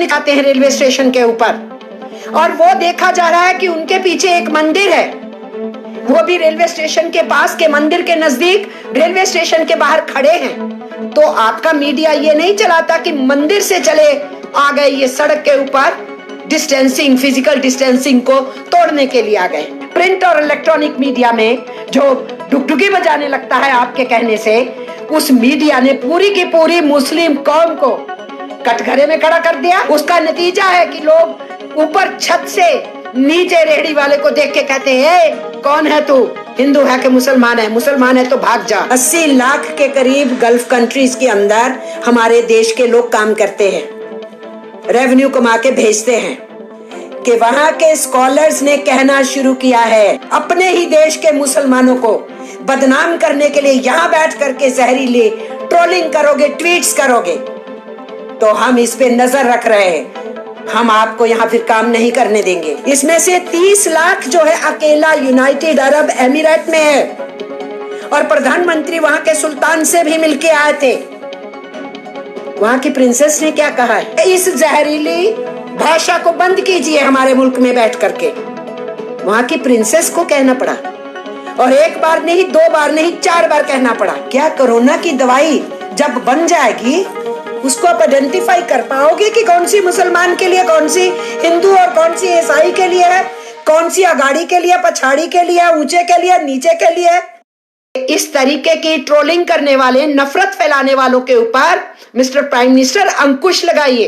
आते हैं railway station के ऊपर और वो देखा जा रहा है कि उनके पीछे एक मंदिर है, वो भी रेलवे स्टेशन के पास के मंदिर के नजदीक रेलवे स्टेशन के बाहर खड़े हैं। तो आपका मीडिया ये नहीं चलाता कि मंदिर से चले आ गए, ये सड़क के ऊपर डिस्टेंसिंग, फिजिकल डिस्टेंसिंग को तोड़ने के लिए आ गए। प्रिंट और इलेक्ट्रॉनिक मीडिया में जो डुगडुगी बजाने लगता है आपके कहने से, उस मीडिया ने पूरी की पूरी मुस्लिम कौम को कटघरे में खड़ा कर दिया। उसका नतीजा है कि लोग ऊपर छत से नीचे रेहड़ी वाले को देख के कहते हैं, कौन है तू, हिंदू है कि मुसलमान है? मुसलमान है तो भाग जा। 80 लाख के करीब गल्फ कंट्रीज के अंदर हमारे देश के लोग काम करते हैं, रेवेन्यू कमा के भेजते हैं कि वहां के स्कॉलर्स ने कहना शुरू किया है अपने ही देश के मुसलमानों को बदनाम करने के लिए, यहाँ बैठ करके जहरीली ट्रोलिंग करोगे, ट्वीट्स करोगे तो हम इस पे नजर रख रहे हैं, हम आपको यहाँ फिर काम नहीं करने देंगे। इसमें से 30 लाख जो है अकेला यूनाइटेड अरब एमिरेट में है और प्रधानमंत्री वहां के सुल्तान से भी मिलके आए थे। वहां की प्रिंसेस ने क्या कहा है, इस जहरीली भाषा को बंद कीजिए हमारे मुल्क में बैठ करके। वहां की प्रिंसेस को कहना पड़ा और एक बार नहीं, 2 बार नहीं, 4 बार कहना पड़ा। क्या कोरोना की दवाई जब बन जाएगी उसको आप आइडेंटिफाई कर पाओगे कि कौन सी मुसलमान के लिए, कौन सी हिंदू और कौन सी ईसाई के लिए है, कौन सी अगाड़ी के लिए, पछाड़ी के लिए, ऊंचे के लिए, नीचे के लिए? इस तरीके की ट्रोलिंग करने वाले, नफरत फैलाने वालों के ऊपर मिस्टर प्राइम मिनिस्टर अंकुश लगाइए।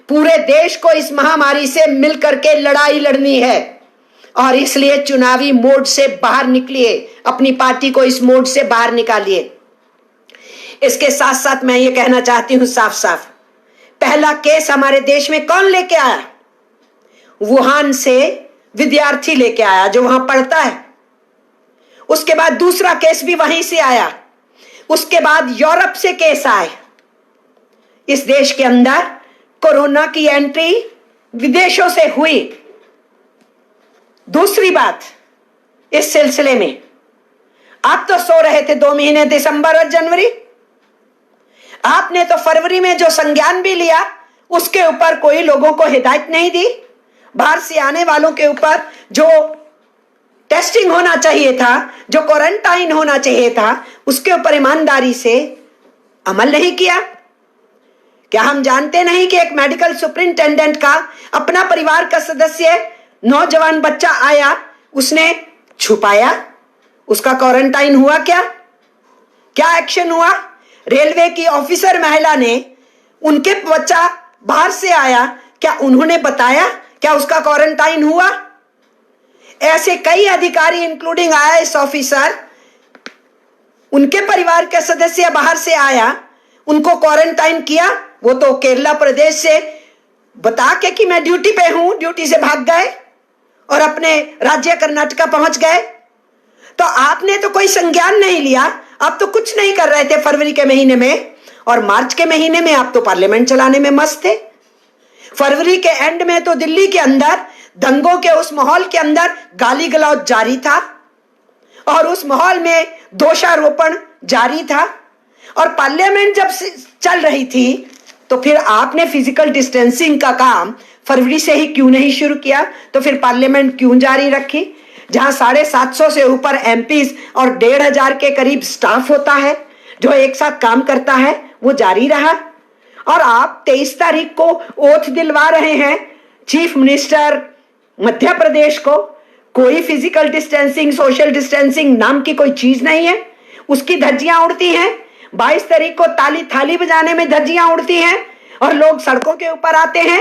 पूरे देश को इस महामारी से मिलकर के लड़ाई लड़नी है और इसलिए चुनावी मोड से बाहर निकलिए, अपनी पार्टी को इस मोड से बाहर निकालिए। इसके साथ साथ मैं ये कहना चाहती हूं साफ साफ, पहला केस हमारे देश में कौन लेके आया? वुहान से विद्यार्थी लेके आया जो वहां पढ़ता है। उसके बाद दूसरा केस भी वहीं से आया, उसके बाद यूरोप से केस आए। इस देश के अंदर कोरोना की एंट्री विदेशों से हुई। दूसरी बात, इस सिलसिले में आप तो सो रहे थे 2 महीने, दिसंबर और जनवरी। आपने तो फरवरी में जो संज्ञान भी लिया उसके ऊपर कोई लोगों को हिदायत नहीं दी। बाहर से आने वालों के ऊपर जो टेस्टिंग होना चाहिए था, जो क्वारंटाइन होना चाहिए था, उसके ऊपर ईमानदारी से अमल नहीं किया। क्या हम जानते नहीं कि एक मेडिकल सुपरिंटेंडेंट का अपना परिवार का सदस्य, नौजवान बच्चा आया, उसने छुपाया, उसका क्वारंटाइन हुआ? क्या एक्शन हुआ? रेलवे की ऑफिसर महिला ने, उनके बच्चा बाहर से आया, क्या उन्होंने बताया? क्या उसका क्वारंटाइन हुआ? ऐसे कई अधिकारी इंक्लूडिंग आईएएस ऑफिसर, उनके परिवार के सदस्य बाहर से आया, उनको क्वारंटाइन किया। वो तो केरला प्रदेश से बता के कि मैं ड्यूटी पे हूं, ड्यूटी से भाग गए और अपने राज्य कर्नाटका पहुंच गए। तो आपने तो कोई संज्ञान नहीं लिया, आप तो कुछ नहीं कर रहे थे फरवरी के महीने में, और मार्च के महीने में आप तो पार्लियामेंट चलाने में मस्त थे। फरवरी के एंड में तो दिल्ली के अंदर दंगों के उस माहौल के अंदर गाली गलौज जारी था और उस माहौल में दोषारोपण जारी था, और पार्लियामेंट जब चल रही थी तो फिर आपने फिजिकल डिस्टेंसिंग का काम फरवरी से ही क्यों नहीं शुरू किया? तो फिर पार्लियामेंट क्यों जारी रखी, जहां 750 से ऊपर एमपीज और 1500 के करीब स्टाफ होता है जो एक साथ काम करता है, वो जारी रहा। और आप 23 तारीख को ओथ दिलवा रहे हैं चीफ मिनिस्टर मध्य प्रदेश को। कोई फिजिकल डिस्टेंसिंग, सोशल डिस्टेंसिंग नाम की कोई चीज नहीं है, उसकी धज्जियां उड़ती हैं। 22 तारीख को ताली थाली बजाने में धज्जियां उड़ती हैं और लोग सड़कों के ऊपर आते हैं,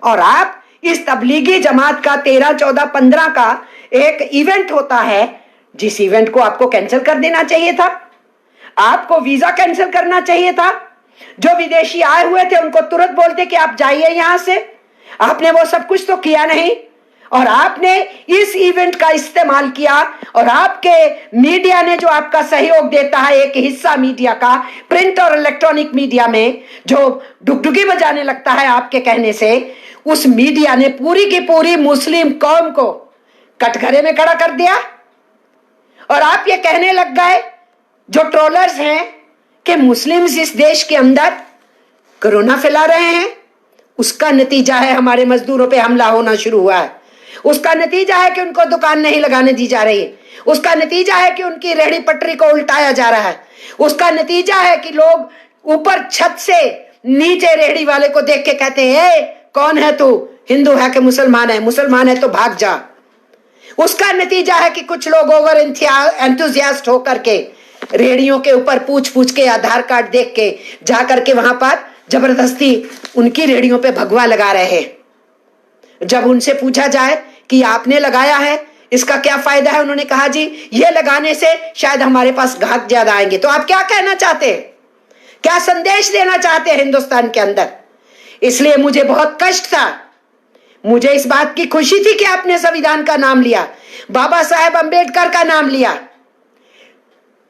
और आप इस तबलीगी जमात का 13, 14, 15 का एक इवेंट होता है, जिस इवेंट को आपको कैंसिल कर देना चाहिए था। आपको वीजा कैंसिल करना चाहिए था। जो विदेशी आए हुए थे उनको तुरंत बोलते कि आप जाइए यहां से। आपने वो सब कुछ तो किया नहीं, और आपने इस इवेंट का इस्तेमाल किया, और आपके मीडिया ने जो आपका सहयोग देता है, एक हिस्सा मीडिया का, प्रिंट और इलेक्ट्रॉनिक मीडिया में जो डुगडुगी बजाने लगता है आपके कहने से, उस मीडिया ने पूरी की पूरी मुस्लिम कौम को कटघरे में खड़ा कर दिया। और आप ये कहने लग गए जो ट्रोलर्स हैं कि मुस्लिम्स इस देश के अंदर कोरोना फैला रहे हैं, उसका नतीजा है हमारे मजदूरों पे हमला होना शुरू हुआ है। उसका नतीजा है कि उनको दुकान नहीं लगाने दी जा रही है। उसका नतीजा है कि उनकी रेहड़ी पटरी को उल्टाया जा रहा है। उसका नतीजा है कि लोग ऊपर छत से नीचे रेहड़ी वाले को देख के कहते हैं, कौन है तू, हिंदू है कि मुसलमान है? मुसलमान है तो भाग जा। उसका नतीजा है कि कुछ लोग ओवर एंथुजियास्ट होकर के रेहड़ियों के ऊपर पूछ पूछ के आधार कार्ड देख के जा करके वहां पर जबरदस्ती उनकी रेहड़ियों पे भगवा लगा रहे हैं। जब उनसे पूछा जाए कि आपने लगाया है, इसका क्या फायदा है, उन्होंने कहा जी ये लगाने से शायद हमारे पास ग्राहक ज्यादा आएंगे। तो आप क्या कहना चाहते हैं, क्या संदेश देना चाहते हैं हिंदुस्तान के अंदर? इसलिए मुझे बहुत कष्ट था, मुझे इस बात की खुशी थी कि आपने संविधान का नाम लिया, बाबा साहेब अंबेडकर का नाम लिया,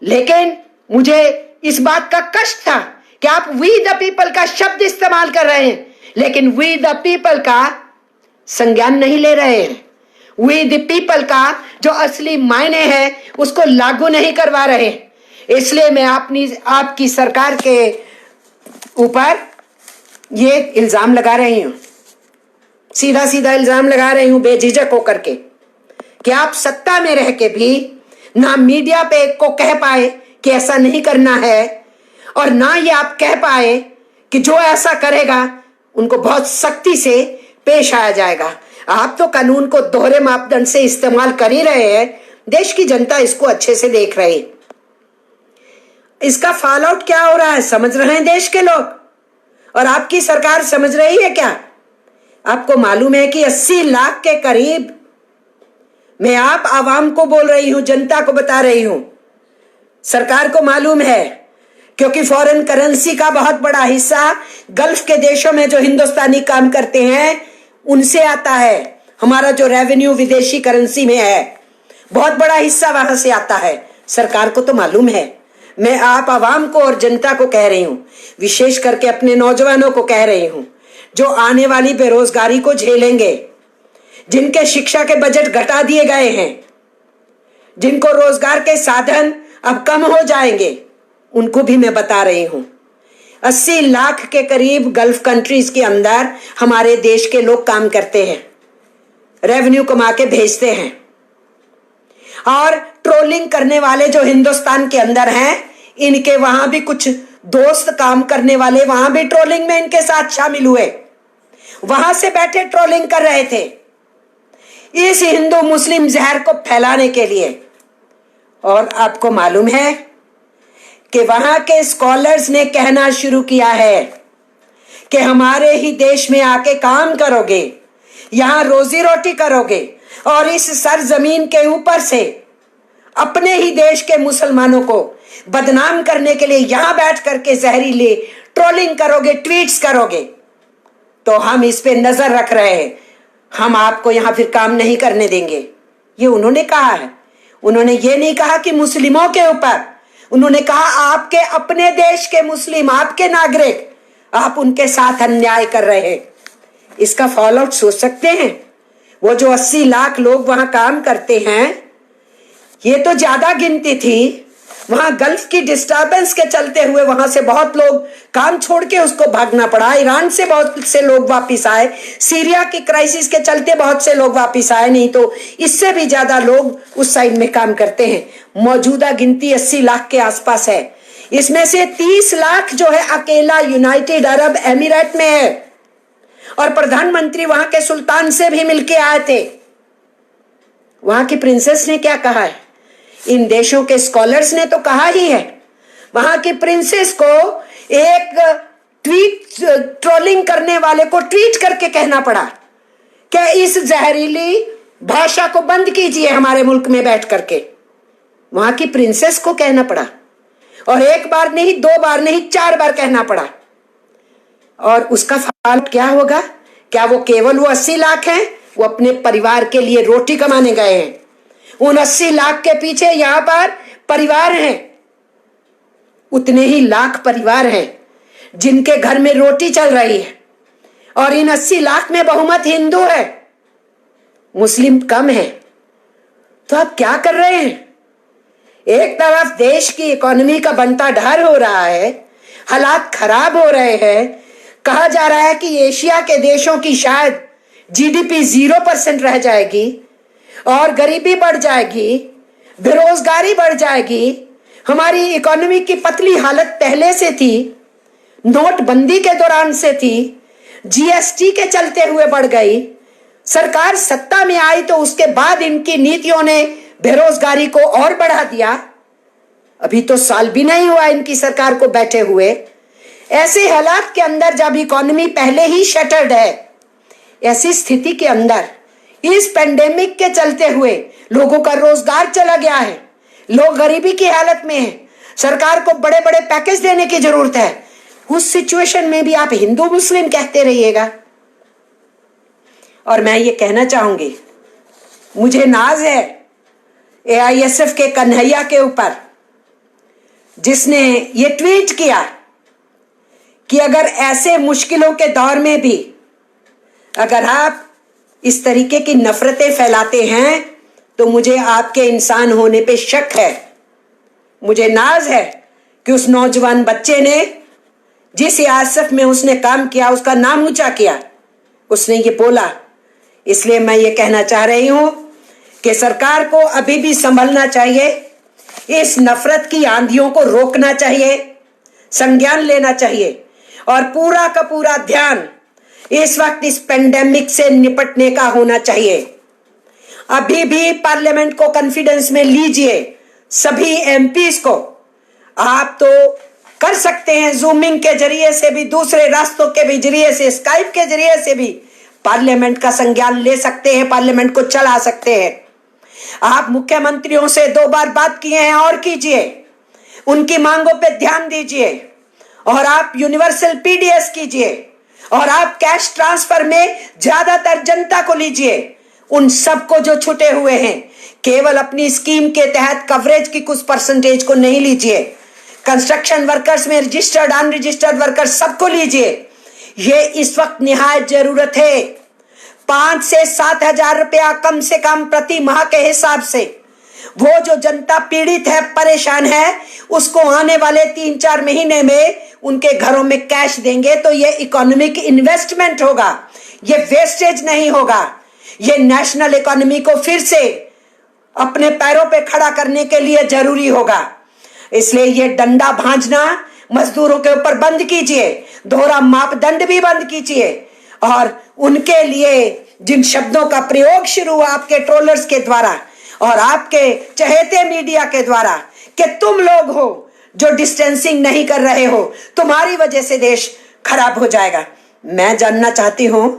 लेकिन मुझे इस बात का कष्ट था कि आप वी द पीपल का शब्द इस्तेमाल कर रहे हैं, लेकिन वी द पीपल का संज्ञान नहीं ले रहे हैं। वी द पीपल का जो असली मायने है उसको लागू नहीं करवा रहे। इसलिए मैं आपकी सरकार के ऊपर ये इल्जाम लगा रही हूं, सीधा सीधा इल्जाम लगा रही हूं बेझिझक होकर के, कि आप सत्ता में रह के भी ना मीडिया पे को कह पाए कि ऐसा नहीं करना है, और ना ये आप कह पाए कि जो ऐसा करेगा उनको बहुत सख्ती से पेश आया जाएगा। आप तो कानून को दोहरे मापदंड से इस्तेमाल कर ही रहे हैं, देश की जनता इसको अच्छे से देख रही। इसका फॉल आउट क्या हो रहा है समझ रहे हैं देश के लोग, और आपकी सरकार समझ रही है क्या? आपको मालूम है कि 80 लाख के करीब, मैं आप आवाम को बोल रही हूं, जनता को बता रही हूं, सरकार को मालूम है, क्योंकि फॉरेन करेंसी का बहुत बड़ा हिस्सा गल्फ के देशों में जो हिंदुस्तानी काम करते हैं उनसे आता है। हमारा जो रेवेन्यू विदेशी करेंसी में है, बहुत बड़ा हिस्सा वहां से आता है। सरकार को तो मालूम है। मैं आप आवाम को और जनता को कह रही हूं, विशेष करके अपने नौजवानों को कह रही हूं, जो आने वाली बेरोजगारी को झेलेंगे, जिनके शिक्षा के बजट घटा दिए गए हैं, जिनको रोजगार के साधन अब कम हो जाएंगे, उनको भी मैं बता रही हूं। 80 लाख के करीब गल्फ कंट्रीज के अंदर हमारे देश के लोग काम करते हैं, रेवेन्यू कमा के भेजते हैं, और ट्रोलिंग करने वाले जो हिंदुस्तान के अंदर हैं, इनके वहां भी कुछ दोस्त काम करने वाले वहां भी ट्रोलिंग में इनके साथ शामिल हुए, वहां से बैठे ट्रोलिंग कर रहे थे इस हिंदू मुस्लिम जहर को फैलाने के लिए। और आपको मालूम है कि वहां के स्कॉलर्स ने कहना शुरू किया है कि हमारे ही देश में आके काम करोगे, यहां रोजी रोटी करोगे, और इस सरजमीन के ऊपर से अपने ही देश के मुसलमानों को बदनाम करने के लिए यहां बैठ करके जहरीली ट्रोलिंग करोगे, ट्वीट्स करोगे, तो हम इस पे नजर रख रहे हैं, हम आपको यहां फिर काम नहीं करने देंगे। ये उन्होंने कहा है। उन्होंने ये नहीं कहा कि मुस्लिमों के ऊपर, उन्होंने कहा आपके अपने देश के मुस्लिम, आपके नागरिक, आप उनके साथ अन्याय कर रहे हैं। इसका फॉल आउट सोच सकते हैं? वो जो 80 लाख लोग वहां काम करते हैं, ये तो ज्यादा गिनती थी। वहां गल्फ की डिस्टर्बेंस के चलते हुए वहां से बहुत लोग काम छोड़ के उसको भागना पड़ा। ईरान से बहुत से लोग वापिस आए, सीरिया की क्राइसिस के चलते बहुत से लोग वापिस आए, नहीं तो इससे भी ज्यादा लोग उस साइड में काम करते हैं। मौजूदा गिनती 80 लाख के आसपास है। इसमें से 30 लाख जो है अकेला यूनाइटेड अरब एमिरेट में है, और प्रधानमंत्री वहां के सुल्तान से भी मिलके आए थे। वहां की प्रिंसेस ने क्या कहा है? इन देशों के स्कॉलर्स ने तो कहा ही है। वहां की प्रिंसेस को एक ट्रोलिंग करने वाले को ट्वीट करके कहना पड़ा कि इस जहरीली भाषा को बंद कीजिए हमारे मुल्क में बैठ करके। वहां की प्रिंसेस को कहना पड़ा, और एक बार नहीं, 2 बार नहीं, 4 बार कहना पड़ा। और उसका फल क्या होगा? क्या वो केवल वो 80 लाख हैं? वो अपने परिवार के लिए रोटी कमाने गए हैं। उन 80 लाख के पीछे यहां पर परिवार हैं, उतने ही लाख परिवार हैं जिनके घर में रोटी चल रही है, और इन 80 लाख में बहुमत हिंदू है, मुस्लिम कम है। तो आप क्या कर रहे हैं? एक तरफ देश की इकोनॉमी का बनता ढार हो रहा है, हालात खराब हो रहे हैं, कहा जा रहा है कि एशिया के देशों की शायद जीडीपी 0% रह जाएगी और गरीबी बढ़ जाएगी, बेरोजगारी बढ़ जाएगी। हमारी इकोनॉमी की पतली हालत पहले से थी, नोटबंदी के दौरान से थी, जीएसटी के चलते हुए बढ़ गई। सरकार सत्ता में आई तो उसके बाद इनकी नीतियों ने बेरोजगारी को और बढ़ा दिया। अभी तो साल भी नहीं हुआ इनकी सरकार को बैठे हुए। ऐसे हालात के अंदर जब इकोनॉमी पहले ही शटर्ड है, ऐसी स्थिति के अंदर इस पेंडेमिक के चलते हुए लोगों का रोजगार चला गया है, लोग गरीबी की हालत में हैं, सरकार को बड़े बड़े पैकेज देने की जरूरत है। उस सिचुएशन में भी आप हिंदू मुस्लिम कहते रहिएगा। और मैं ये कहना चाहूंगी, मुझे नाज है एआईएसएफ के कन्हैया के ऊपर, जिसने ये ट्वीट किया कि अगर ऐसे मुश्किलों के दौर में भी अगर आप इस तरीके की नफरतें फैलाते हैं तो मुझे आपके इंसान होने पे शक है। मुझे नाज है कि उस नौजवान बच्चे ने जिस एआईएसएफ में उसने काम किया उसका नाम ऊंचा किया, उसने ये बोला। इसलिए मैं ये कहना चाह रही हूं कि सरकार को अभी भी संभलना चाहिए, इस नफरत की आंधियों को रोकना चाहिए, संज्ञान लेना चाहिए और पूरा का पूरा ध्यान इस वक्त इस पेंडेमिक से निपटने का होना चाहिए। अभी भी पार्लियामेंट को कॉन्फिडेंस में लीजिए, सभी एमपीज को। आप तो कर सकते हैं जूमिंग के जरिए से भी, दूसरे रास्तों के भी जरिए से, स्काइप के जरिए से भी पार्लियामेंट का संज्ञान ले सकते हैं, पार्लियामेंट को चला सकते हैं। आप मुख्यमंत्रियों से 2 बार बात किए हैं और कीजिए, उनकी मांगों पे ध्यान दीजिए और आप यूनिवर्सल पीडीएस कीजिए और आप कैश ट्रांसफर में ज्यादातर जनता को लीजिए। उन सबको जो छूटे हुए हैं केवल अपनी स्कीम के तहत कवरेज की कुछ परसेंटेज को नहीं लीजिए। कंस्ट्रक्शन वर्कर्स में रजिस्टर्ड अनरजिस्टर्ड वर्कर्स सबको लीजिए। ये इस वक्त निहायत जरूरत है। 5 से 7 हजार रुपया कम से कम प्रति माह के हिसाब से वो जो जनता पीड़ित है, परेशान है, उसको आने वाले 3-4 महीने में उनके घरों में कैश देंगे तो ये इकोनॉमिक इन्वेस्टमेंट होगा, ये वेस्टेज नहीं होगा। ये नेशनल इकोनॉमी को फिर से अपने पैरों पे खड़ा करने के लिए जरूरी होगा। इसलिए ये डंडा भांजना मजदूरों के ऊपर बंद कीजिए, दोहरा मापदंड भी बंद कीजिए और उनके लिए जिन शब्दों का प्रयोग शुरू हुआ आपके ट्रोलर्स के द्वारा और आपके चहेते मीडिया के द्वारा कि तुम लोग हो जो डिस्टेंसिंग नहीं कर रहे हो, तुम्हारी वजह से देश खराब हो जाएगा। मैं जानना चाहती हूं,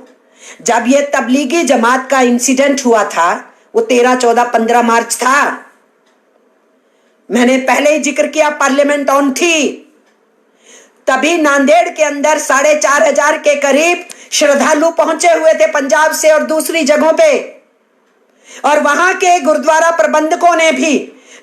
जब ये तबलीगी जमात का इंसिडेंट हुआ था, वो 13, 14, 15 मार्च था, मैंने पहले ही जिक्र किया, पार्लियामेंट ऑन थी। तभी नांदेड़ के अंदर 4,500 के करीब श्रद्धालु पहुंचे हुए थे पंजाब से और दूसरी जगहों पे, और वहां के गुरुद्वारा प्रबंधकों ने भी,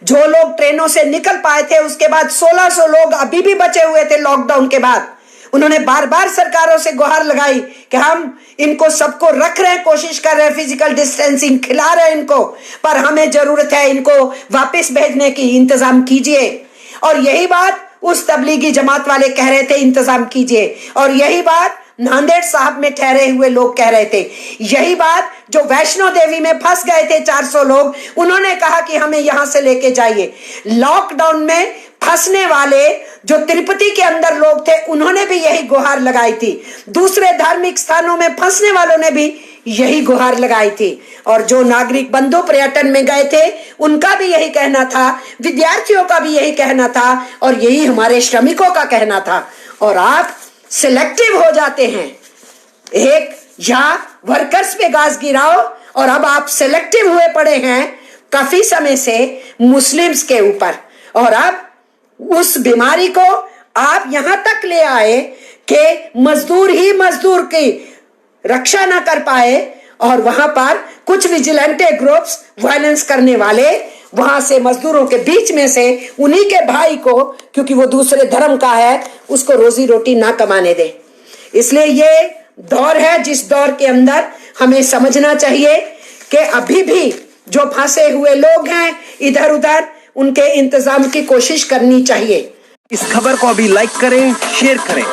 जो लोग ट्रेनों से निकल पाए थे, उसके बाद 1600 लोग अभी भी बचे हुए थे लॉकडाउन के बाद। उन्होंने बार बार सरकारों से गुहार लगाई कि हम इनको सबको रख रहे हैं, कोशिश कर रहे हैं, फिजिकल डिस्टेंसिंग खिला रहे हैं इनको, पर हमें जरूरत है इनको वापस भेजने की, इंतजाम कीजिए। और यही बात उस तबलीगी जमात वाले कह रहे थे, इंतजाम कीजिए। और यही बात नांदेड़ साहब में ठहरे हुए लोग कह रहे थे। यही बात जो वैष्णो देवी में फंस गए थे 400 लोग, उन्होंने कहा कि हमें यहां से लेके जाइए। लॉकडाउन में फंसने वाले जो तिरुपति के अंदर लोग थे, उन्होंने भी यही गुहार लगाई थी। दूसरे धार्मिक स्थानों में फंसने वालों ने भी यही गुहार लगाई थी। और जो नागरिक बंधु पर्यटन में गए थे, उनका भी यही कहना था, विद्यार्थियों का भी यही कहना था, और यही हमारे श्रमिकों का कहना था। और आप सिलेक्टिव हो जाते हैं, एक या वर्कर्स पे गाज गिराओ, और अब आप सिलेक्टिव हुए पड़े हैं काफी समय से मुस्लिम्स के ऊपर। और अब उस बीमारी को आप यहां तक ले आए कि मजदूर ही मजदूर की रक्षा ना कर पाए, और वहां पर कुछ विजिलेंटे ग्रुप्स, वायलेंस करने वाले, वहां से मजदूरों के बीच में से उन्हीं के भाई को, क्योंकि वो दूसरे धर्म का है, उसको रोजी रोटी ना कमाने दे। इसलिए ये दौर है जिस दौर के अंदर हमें समझना चाहिए कि अभी भी जो फंसे हुए लोग हैं इधर उधर, उनके इंतजाम की कोशिश करनी चाहिए। इस खबर को अभी लाइक करें, शेयर करें।